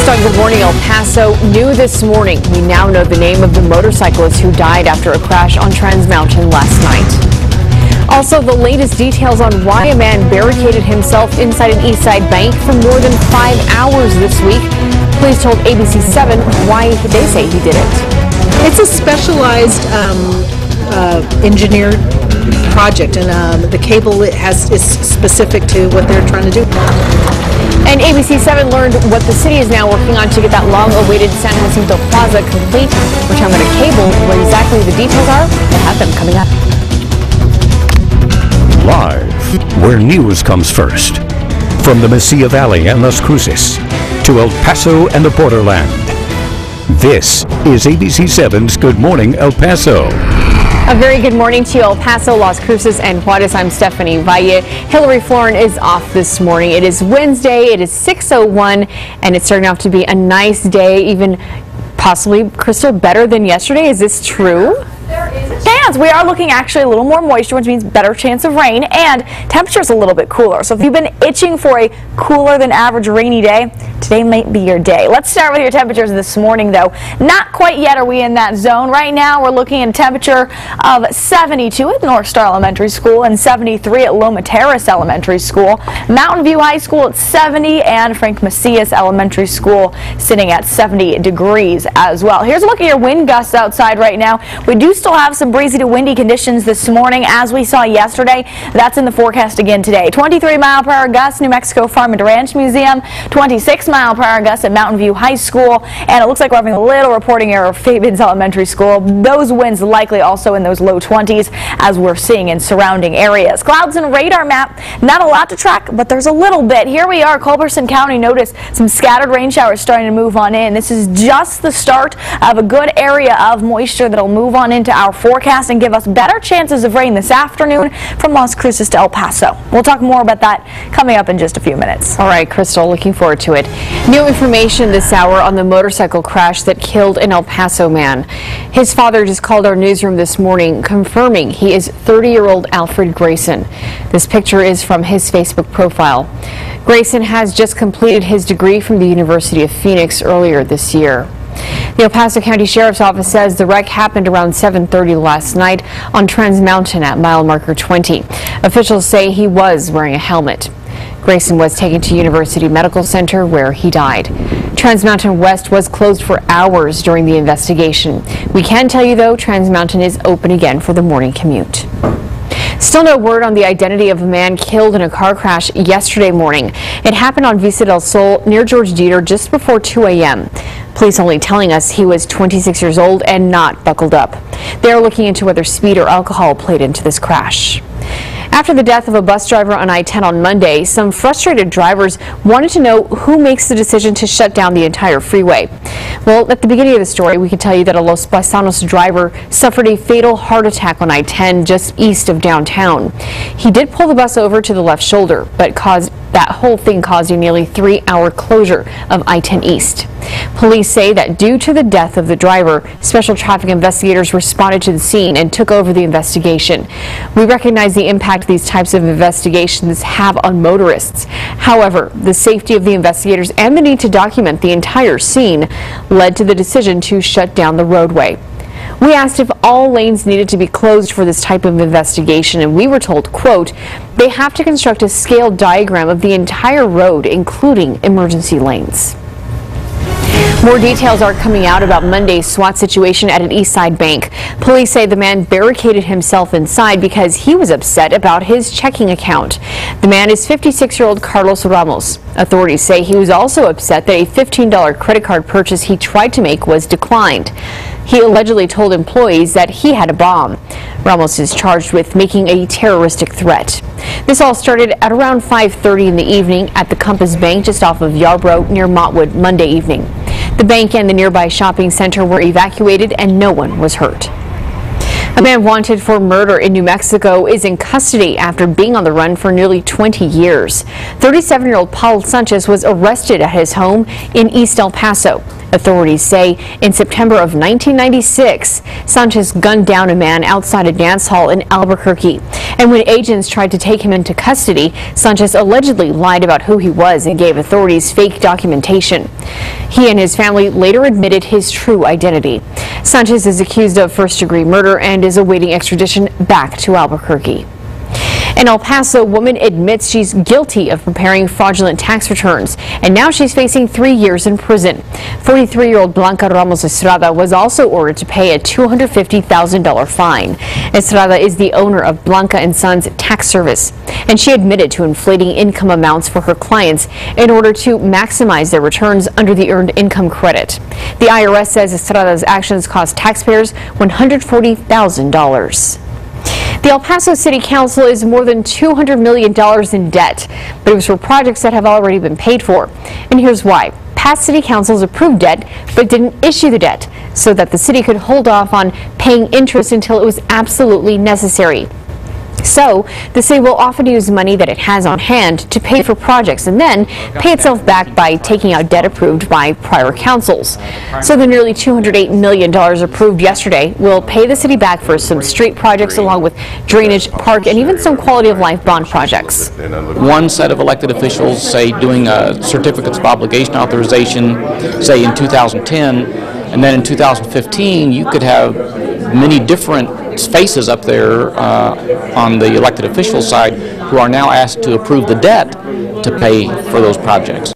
First on Good Morning El Paso, new this morning. We now know the name of the motorcyclist who died after a crash on Trans Mountain last night. Also, the latest details on why a man barricaded himself inside an Eastside bank for more than 5 hours this week. Police told ABC7 why they say he did it. It's a specialized engineered project, and the cable is specific to what they're trying to do. And ABC7 learned what the city is now working on to get that long-awaited San Jacinto Plaza complete. We're talking about a cable. What exactly the details are, we'll have them coming up. Live, where news comes first. From the Mesilla Valley and Las Cruces to El Paso and the borderland. This is ABC7's Good Morning El Paso. A very good morning to you, El Paso, Las Cruces, and Juarez. I'm Stephanie Valle. Hillary Florin is off this morning. It is Wednesday. It is 6:01, and it's starting off to be a nice day, even possibly, Crystal, better than yesterday. Is this true? There is a chance. We are looking actually a little more moisture, which means better chance of rain, and temperature's a little bit cooler. So if you've been itching for a cooler than average rainy day, today might be your day. Let's start with your temperatures this morning, though. Not quite yet are we in that zone. Right now we're looking at a temperature of 72 at North Star Elementary School and 73 at Loma Terrace Elementary School. Mountain View High School at 70 and Frank Macias Elementary School sitting at 70 degrees as well. Here's a look at your wind gusts outside right now. We do still have some breezy to windy conditions this morning as we saw yesterday. That's in the forecast again today. 23-mile-per-hour gusts, New Mexico Farm and Ranch Museum, 26-mile-per-hour gusts at Mountain View High School, and it looks like we're having a little reporting error of Fabens Elementary School. Those winds likely also in those low 20s as we're seeing in surrounding areas. Clouds and radar map, not a lot to track, but there's a little bit. Here we are, Culberson County. Notice some scattered rain showers starting to move on in. This is just the start of a good area of moisture that'll move on into our forecast and give us better chances of rain this afternoon from Las Cruces to El Paso. We'll talk more about that coming up in just a few minutes. All right, Crystal, looking forward to it. New information this hour on the motorcycle crash that killed an El Paso man. His father just called our newsroom this morning confirming he is 30-year-old Alfred Grayson. This picture is from his Facebook profile. Grayson has just completed his degree from the University of Phoenix earlier this year. The El Paso County Sheriff's Office says the wreck happened around 7:30 last night on Trans Mountain at mile marker 20. Officials say he was wearing a helmet. Grayson was taken to University Medical Center where he died. Trans Mountain West was closed for hours during the investigation. We can tell you, though, Trans Mountain is open again for the morning commute. Still no word on the identity of a man killed in a car crash yesterday morning. It happened on Vista del Sol near George Dieter just before 2 a.m. Police only telling us he was 26 years old and not buckled up. They're looking into whether speed or alcohol played into this crash. After the death of a bus driver on I-10 on Monday, some frustrated drivers wanted to know who makes the decision to shut down the entire freeway. Well, at the beginning of the story, we could tell you that a Los Paisanos driver suffered a fatal heart attack on I-10 just east of downtown. He did pull the bus over to the left shoulder, but that whole thing caused a nearly 3-hour closure of I-10 East. Police say that due to the death of the driver, special traffic investigators responded to the scene and took over the investigation. We recognize the impact these types of investigations have on motorists. However, the safety of the investigators and the need to document the entire scene led to the decision to shut down the roadway. We asked if all lanes needed to be closed for this type of investigation, and we were told, quote, they have to construct a scaled diagram of the entire road, including emergency lanes. More details are coming out about Monday's SWAT situation at an Eastside bank. Police say the man barricaded himself inside because he was upset about his checking account. The man is 56-year-old Carlos Ramos. Authorities say he was also upset that a $15 credit card purchase he tried to make was declined. He allegedly told employees that he had a bomb. Ramos is charged with making a terroristic threat. This all started at around 5:30 in the evening at the Compass Bank just off of Yarbrough near Montwood Monday evening. The bank and the nearby shopping center were evacuated and no one was hurt. A man wanted for murder in New Mexico is in custody after being on the run for nearly 20 years. 37-year-old Paul Sanchez was arrested at his home in East El Paso. Authorities say in September of 1996, Sanchez gunned down a man outside a dance hall in Albuquerque. And when agents tried to take him into custody, Sanchez allegedly lied about who he was and gave authorities fake documentation. He and his family later admitted his true identity. Sanchez is accused of first-degree murder and is awaiting extradition back to Albuquerque. An El Paso woman admits she's guilty of preparing fraudulent tax returns, and now she's facing 3 years in prison. 43-year-old Blanca Ramos Estrada was also ordered to pay a $250,000 fine. Estrada is the owner of Blanca & Sons Tax Service, and she admitted to inflating income amounts for her clients in order to maximize their returns under the Earned Income Credit. The IRS says Estrada's actions cost taxpayers $140,000. The El Paso City Council is more than $200 million in debt, but it was for projects that have already been paid for. And here's why. Past city councils approved debt, but didn't issue the debt, so that the city could hold off on paying interest until it was absolutely necessary. So, the city will often use money that it has on hand to pay for projects and then pay itself back by taking out debt approved by prior councils. So the nearly $208 million approved yesterday will pay the city back for some street projects along with drainage, park, and even some quality of life bond projects. One set of elected officials, say, doing certificates of obligation authorization, say in 2010, and then in 2015, you could have many different faces up there on the elected official side who are now asked to approve the debt to pay for those projects.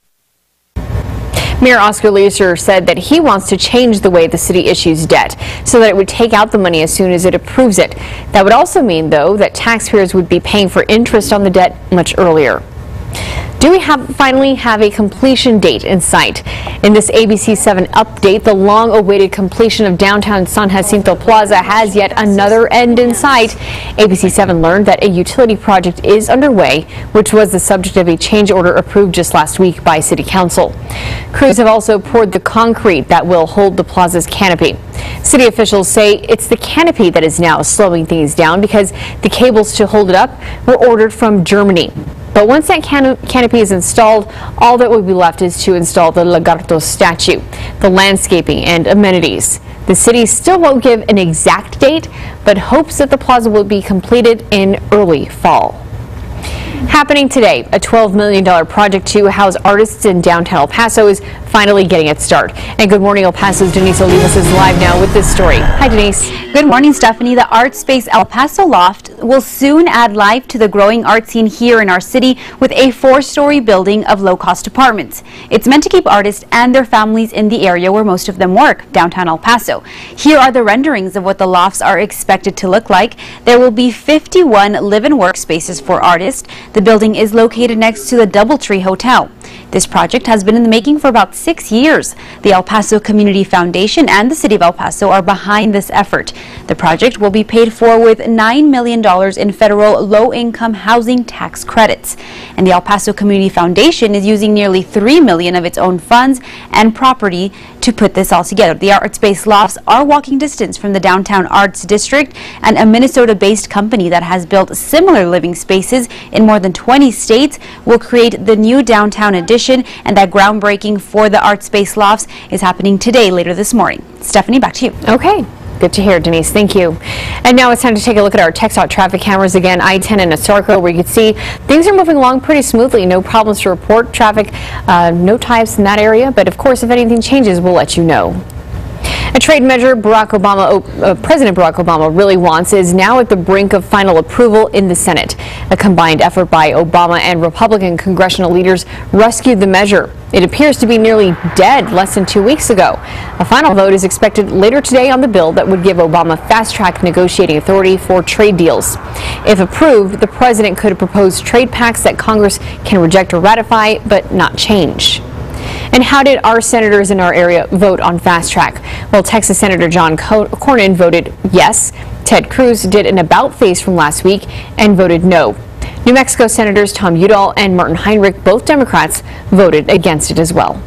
Mayor Oscar Leeser said that he wants to change the way the city issues debt so that it would take out the money as soon as it approves it. That would also mean, though, that taxpayers would be paying for interest on the debt much earlier. Do we finally have a completion date in sight? In this ABC7 update, the long-awaited completion of downtown San Jacinto Plaza has yet another end in sight. ABC7 learned that a utility project is underway, which was the subject of a change order approved just last week by City Council. Crews have also poured the concrete that will hold the plaza's canopy. City officials say it's the canopy that is now slowing things down because the cables to hold it up were ordered from Germany. But once that canopy is installed, all that will be left is to install the Lagarto statue, the landscaping, and amenities. The city still won't give an exact date, but hopes that the plaza will be completed in early fall. Happening today, a $12 million project to house artists in downtown El Paso is finally getting its start. And good morning, El Paso's Denise Olivas is live now with this story. Hi, Denise. Good morning, Stephanie. The art space El Paso Loft will soon add life to the growing art scene here in our city with a 4-story building of low-cost apartments. It's meant to keep artists and their families in the area where most of them work, downtown El Paso. Here are the renderings of what the lofts are expected to look like. There will be 51 live-in workspaces for artists. The building is located next to the DoubleTree Hotel. This project has been in the making for about 6 years. The El Paso Community Foundation and the City of El Paso are behind this effort. The project will be paid for with $9 million in federal low-income housing tax credits. And the El Paso Community Foundation is using nearly $3 million of its own funds and property to put this all together. The art space lofts are walking distance from the Downtown Arts District, and a Minnesota-based company that has built similar living spaces in more than 20 states will create the new downtown edition, and that groundbreaking for the art space lofts is happening today, later this morning. Stephanie, back to you. Okay. Good to hear, Denise. Thank you. And now it's time to take a look at our TxDOT traffic cameras again. I-10 and Esarco, where you can see things are moving along pretty smoothly. No problems to report. Traffic, no tie-ups in that area. But of course, if anything changes, we'll let you know. A trade measure President Barack Obama really wants is now at the brink of final approval in the Senate. A combined effort by Obama and Republican congressional leaders rescued the measure. It appears to be nearly dead less than 2 weeks ago. A final vote is expected later today on the bill that would give Obama fast-track negotiating authority for trade deals. If approved, the president could propose trade pacts that Congress can reject or ratify, but not change. And how did our senators in our area vote on fast track? Well, Texas Senator John Cornyn voted yes. Ted Cruz did an about-face from last week and voted no. New Mexico Senators Tom Udall and Martin Heinrich, both Democrats, voted against it as well.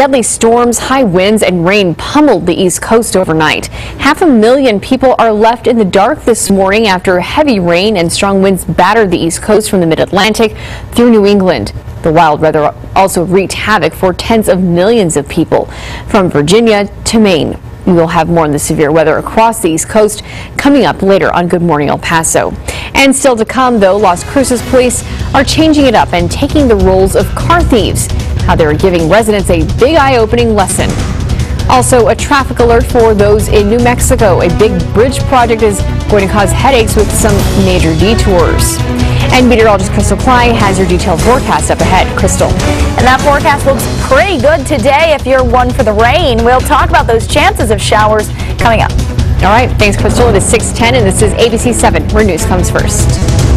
Deadly storms, high winds, and rain pummeled the East Coast overnight. 500,000 people are left in the dark this morning after heavy rain and strong winds battered the East Coast from the mid-Atlantic through New England. The wild weather also wreaked havoc for tens of millions of people from Virginia to Maine. We will have more on the severe weather across the East Coast coming up later on Good Morning El Paso. And still to come, though, Las Cruces police are changing it up and taking the roles of car thieves. How they're giving residents a big eye-opening lesson. Also, a traffic alert for those in New Mexico. A big bridge project is going to cause headaches with some major detours. And meteorologist Crystal Klein has your detailed forecast up ahead. Crystal. And that forecast looks pretty good today if you're one for the rain. We'll talk about those chances of showers coming up. All right, thanks, Crystal. It is 6:10 and this is ABC 7, where news comes first.